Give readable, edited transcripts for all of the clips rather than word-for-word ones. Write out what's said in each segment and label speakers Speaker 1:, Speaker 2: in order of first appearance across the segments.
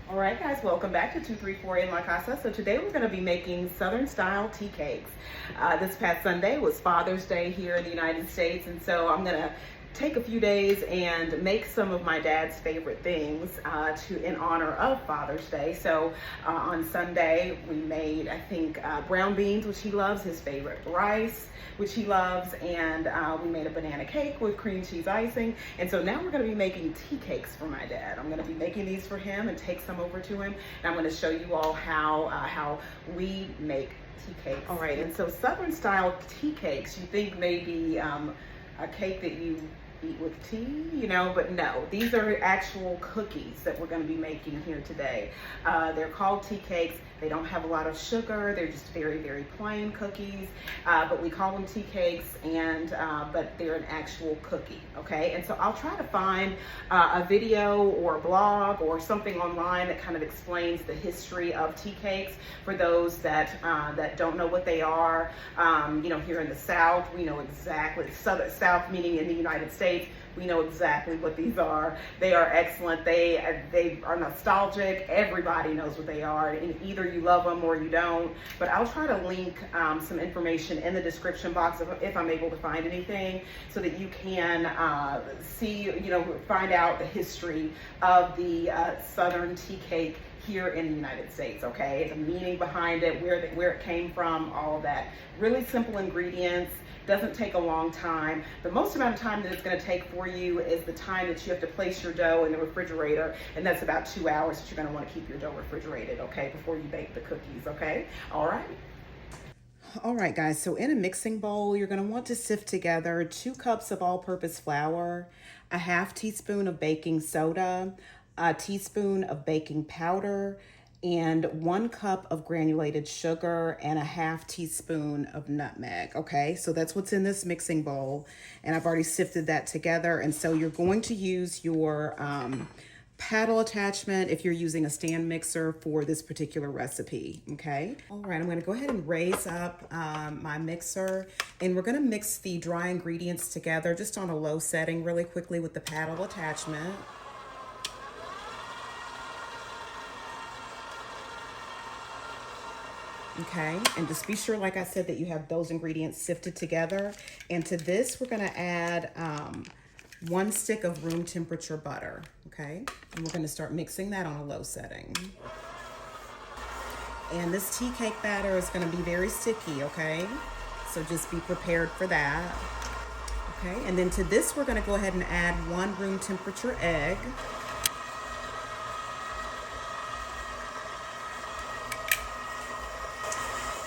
Speaker 1: All right, guys, welcome back to 234 in La Casa. So today we're going to be making Southern style tea cakes. This past Sunday was Father's Day here in the United States, and so I'm going to take a few days and make some of my dad's favorite things in honor of Father's Day. So on Sunday we made, I think, brown beans, which he loves, his favorite, rice, which he loves, and we made a banana cake with cream cheese icing. And so now we're going to be making tea cakes for my dad. I'm going to be making these for him and take some over to him, and I'm going to show you all how we make tea cakes. All right, and so Southern style tea cakes, you think maybe a cake that you eat with tea, but no, these are actual cookies that we're going to be making here today. They're called tea cakes. They don't have a lot of sugar. They're just very, very plain cookies, but we call them tea cakes, and but they're an actual cookie, okay? And so I'll try to find a video or a blog or something online that kind of explains the history of tea cakes for those that don't know what they are. Here in the South, we know exactly, South meaning in the United States, we know exactly what these are. They are excellent. They are nostalgic. Everybody knows what they are, and either you love them or you don't. But I'll try to link some information in the description box if I'm able to find anything, so that you can see, find out the history of the Southern tea cake here in the United States, okay? The meaning behind it, where it came from, all of that. Really simple ingredients. Doesn't take a long time. The most amount of time that it's going to take for you is the time that you have to place your dough in the refrigerator, and that's about 2 hours that you're going to want to keep your dough refrigerated, okay, before you bake the cookies, okay? All right, guys, so in a mixing bowl, you're going to want to sift together 2 cups of all-purpose flour, a half teaspoon of baking soda, a teaspoon of baking powder, and 1 cup of granulated sugar, and a half teaspoon of nutmeg. Okay, so that's what's in this mixing bowl, and I've already sifted that together. And so you're going to use your paddle attachment if you're using a stand mixer for this particular recipe. Okay, all right, I'm going to go ahead and raise up my mixer, and we're going to mix the dry ingredients together just on a low setting really quickly with the paddle attachment. Okay, and just be sure, like I said, that you have those ingredients sifted together. And to this, we're going to add 1 stick of room temperature butter. Okay, and we're going to start mixing that on a low setting. And this tea cake batter is going to be very sticky, okay? So just be prepared for that. Okay, and then to this, we're going to go ahead and add 1 room temperature egg.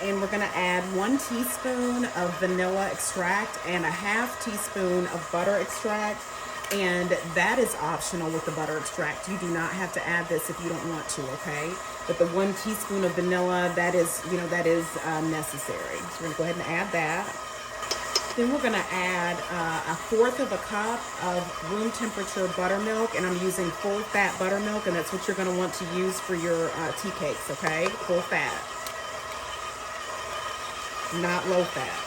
Speaker 1: And we're gonna add 1 teaspoon of vanilla extract and a half teaspoon of butter extract. And that is optional with the butter extract. You do not have to add this if you don't want to, okay? But the 1 teaspoon of vanilla, that is necessary. So we're gonna go ahead and add that. Then we're gonna add 1/4 of a cup of room temperature buttermilk, and I'm using full fat buttermilk, and that's what you're gonna want to use for your tea cakes, okay? Full fat. Not low fat.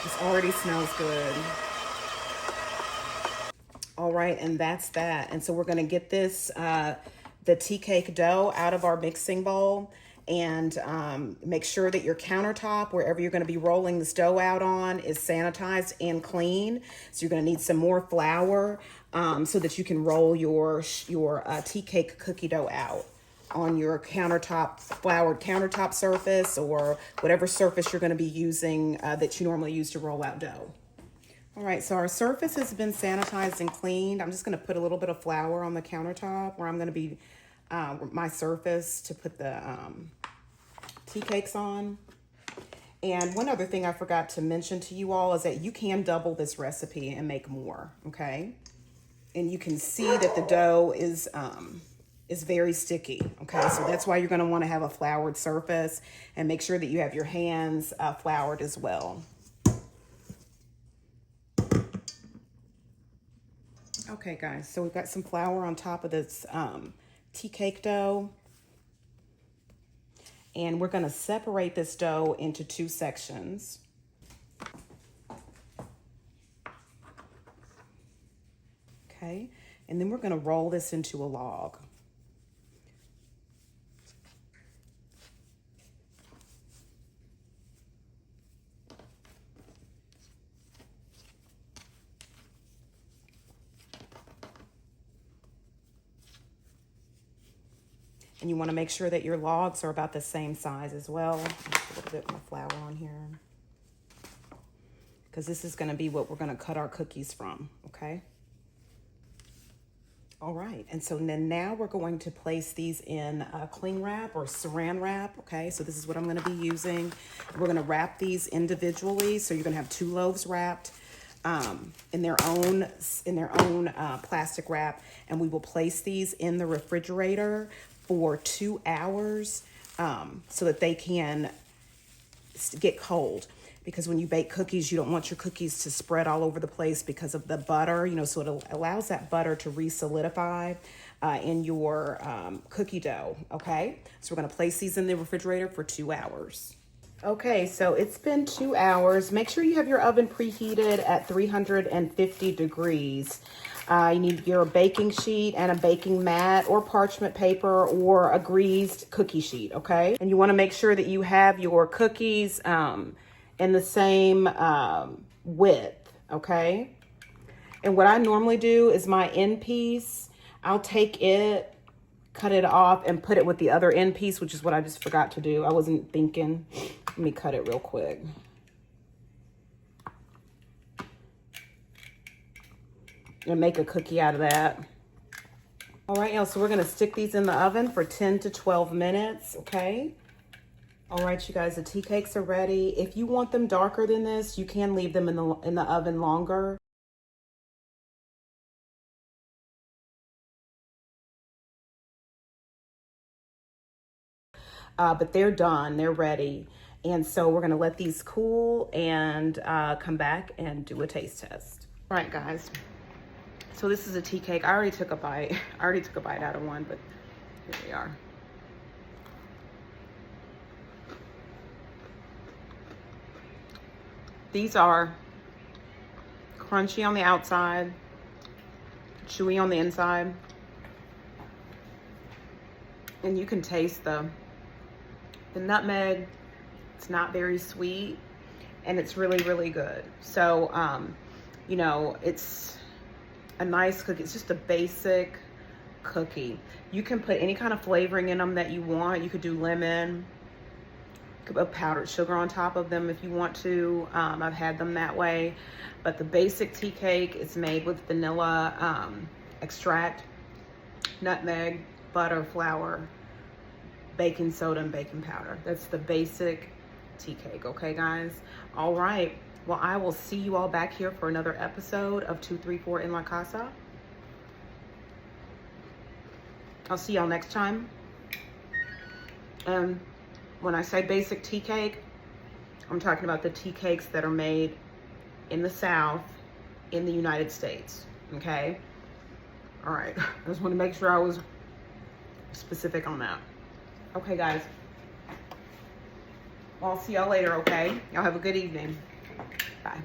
Speaker 1: This already smells good. All right, and that's that. And so we're gonna get this, the tea cake dough out of our mixing bowl, and make sure that your countertop, wherever you're gonna be rolling this dough out on, is sanitized and clean. So you're gonna need some more flour so that you can roll your tea cake cookie dough out on your countertop, floured countertop surface, or whatever surface you're going to be using that you normally use to roll out dough. All right, so our surface has been sanitized and cleaned. I'm just going to put a little bit of flour on the countertop where I'm going to be my surface to put the tea cakes on. And one other thing I forgot to mention to you all is that you can double this recipe and make more, okay? And you can see that the dough is very sticky, okay? So that's why you're gonna wanna have a floured surface, and make sure that you have your hands floured as well. Okay, guys, so we've got some flour on top of this tea cake dough, and we're gonna separate this dough into 2 sections. Okay, and then we're gonna roll this into a log. And you want to make sure that your logs are about the same size as well. Put a little bit more flour on here, because this is going to be what we're going to cut our cookies from, okay? All right, and so then now we're going to place these in a cling wrap or saran wrap, okay? So this is what I'm gonna be using. We're gonna wrap these individually. So you're gonna have 2 loaves wrapped in their own plastic wrap, and we will place these in the refrigerator for 2 hours so that they can get cold. Because when you bake cookies, you don't want your cookies to spread all over the place because of the butter, you know, so it allows that butter to re-solidify in your cookie dough, okay? So we're gonna place these in the refrigerator for 2 hours. Okay, so it's been 2 hours. Make sure you have your oven preheated at 350 degrees. You need your baking sheet and a baking mat or parchment paper or a greased cookie sheet, okay? And you wanna make sure that you have your cookies in the same width, okay? And what I normally do is my end piece, I'll take it, cut it off, and put it with the other end piece, which is what I just forgot to do. I wasn't thinking. Let me cut it real quick. And make a cookie out of that. All right, y'all, so we're gonna stick these in the oven for 10 to 12 minutes, okay? All right, you guys, the tea cakes are ready. If you want them darker than this, you can leave them in the oven longer. But they're done, they're ready. And so we're gonna let these cool and come back and do a taste test. All right, guys. So this is a tea cake. I already took a bite. I already took a bite out of one, but here we are. These are crunchy on the outside, chewy on the inside. And you can taste the nutmeg. It's not very sweet, and it's really, really good. So, you know, it's a nice cookie. It's just a basic cookie. You can put any kind of flavoring in them that you want. You could do lemon, you could put powdered sugar on top of them if you want to. I've had them that way. But the basic tea cake is made with vanilla extract, nutmeg, butter, flour, baking soda, and baking powder. That's the basic tea cake, okay, guys? All right. Well, I will see you all back here for another episode of 234 in La Casa. I'll see y'all next time. And when I say basic tea cake, I'm talking about the tea cakes that are made in the South in the United States, okay? All right, I just want to make sure I was specific on that. Okay, guys. Well, I'll see y'all later, okay? Y'all have a good evening. Bye.